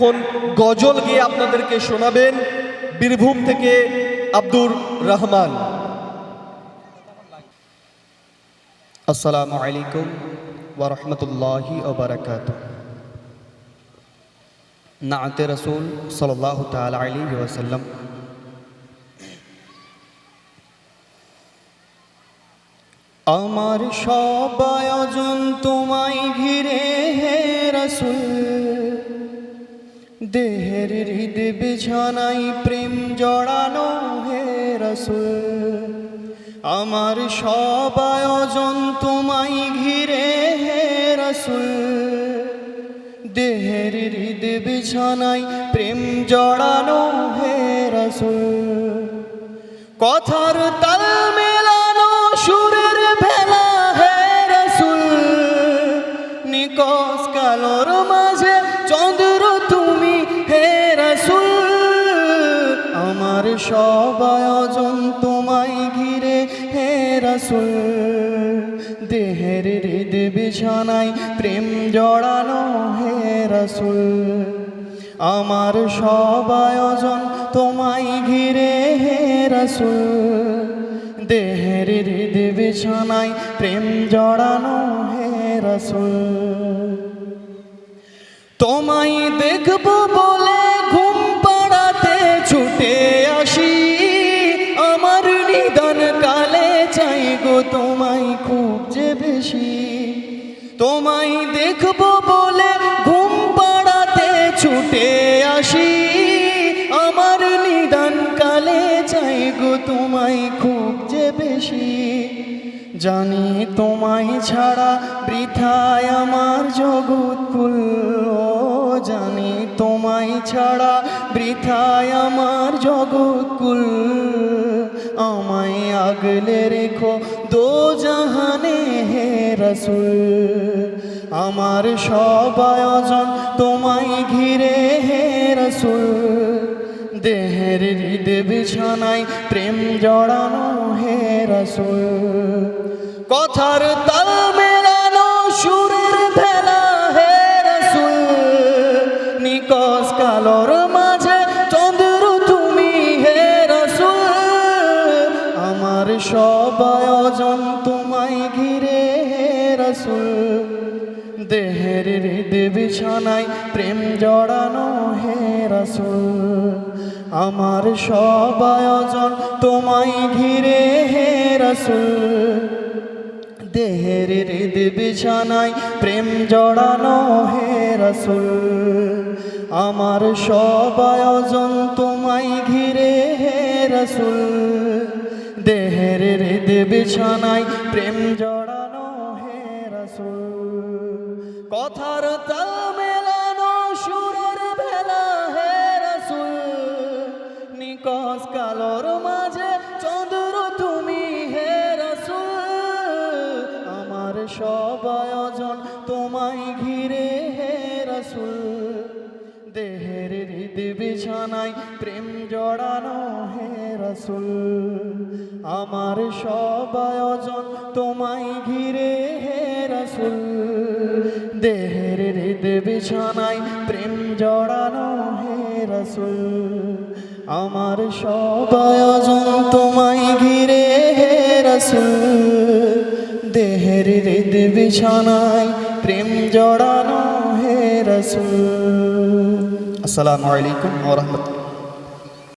এখন গজল গেয়ে আপনাদেরকে শোনাবেন বীরভূম থেকে আব্দুর রহমান। আসসালামু আলাইকুম ওয়া রাহমাতুল্লাহি ওয়া বারাকাতুহু। নাআতে রাসূল সাল্লাল্লাহু তাআলা আলাইহি ওয়াসাল্লাম। আমার সব আয়োজন তোমায় ঘিরে হে রাসূল, দেহের হৃদ বিছানায় প্রেম জড়ানো হে রাসূল। আমার সব আয়োজন তোমায় ঘিরে হে রাসূল, দেহের হৃদ বিছানায় প্রেম জড়ানো হে রাসূল। কথার তাল মেলানো সুরের ভেলা হে রাসূল, নিকশ কালোর মাঝে চন্দ্র তুমি হে রাসূল। আমার সব আয়োজন তোমায় ঘিরে হে রাসূল, দেহের হৃদ বিছানায় প্রেম জড়ানো হে রাসূল। আমার সব আয়োজন তোমায় ঘিরে হে রাসূল, দেহের হৃদ বিছানায় প্রেম জড়ানো হে রাসূল। তোমায় দেখব বলে ঘুম পাড়াতে ছুটে আসি, আমার নিদান কালে চাই গো তোমায় খুব যে বেশি। তোমায় দেখব বলে ঘুম পাড়াতে ছুটে আসি, আমার নিদান কালে চাই গো তোমায় খুব যে বেশি। জানি তোমায় ছাড়া বৃথায় আমার জগৎকুল, জানি তোমায় ছাড়া বৃথায় আমার জগৎকুল। আমায় আগলে রেখো দোজাহানে হে রাসূল। আমার সব আয়োজন তোমায় ঘিরে হে রাসূল, দেহের হৃদ বিছানায় প্রেম জড়ানো হে রাসূল। কথার তাল মেলানো সুরের ভেলা হে রাসূল, নিকশ কালোর মাঝে চন্দ্র তুমি হে রাসূল। আমার সব আয়োজন তোমায় ঘিরে হে রাসূল, দেহের হৃদ বিছানায় প্রেম জড়ানো হে রাসূল। আমার সব আয়োজন তোমায় ঘিরে হে রাসূল, দেহের হৃদ বিছানায় প্রেম জড়ানো হে রাসূল। আমার সব আয়োজন তোমায় ঘিরে হে রাসূল, দেহের হৃদ বিছানায় প্রেম জড়ানো হে রাসূল। কথার তাল মেলানো সুরের ভেলা হে রাসূল, নিকশ কালোর মাঝে চন্দ্র তুমি হে রাসূল। আমার সব আয়োজন তোমায় ঘিরে হে রাসূল, দেহের হৃদ বিছানায় প্রেম জড়ানো হে রাসূল। আমার সব আয়োজন তোমায় ঘিরে হে রাসূল, দেহের হৃদ বিছানায় প্রেম জড়ানো হে রাসূল। আমার সব আয়োজন তোমায় ঘিরে হে রাসূল, দেহের হৃদ বিছানায় প্রেম জড়ানো হে রাসূল। আসসালামু আলাইকুম ওয়া রাহমাতুল্লাহ।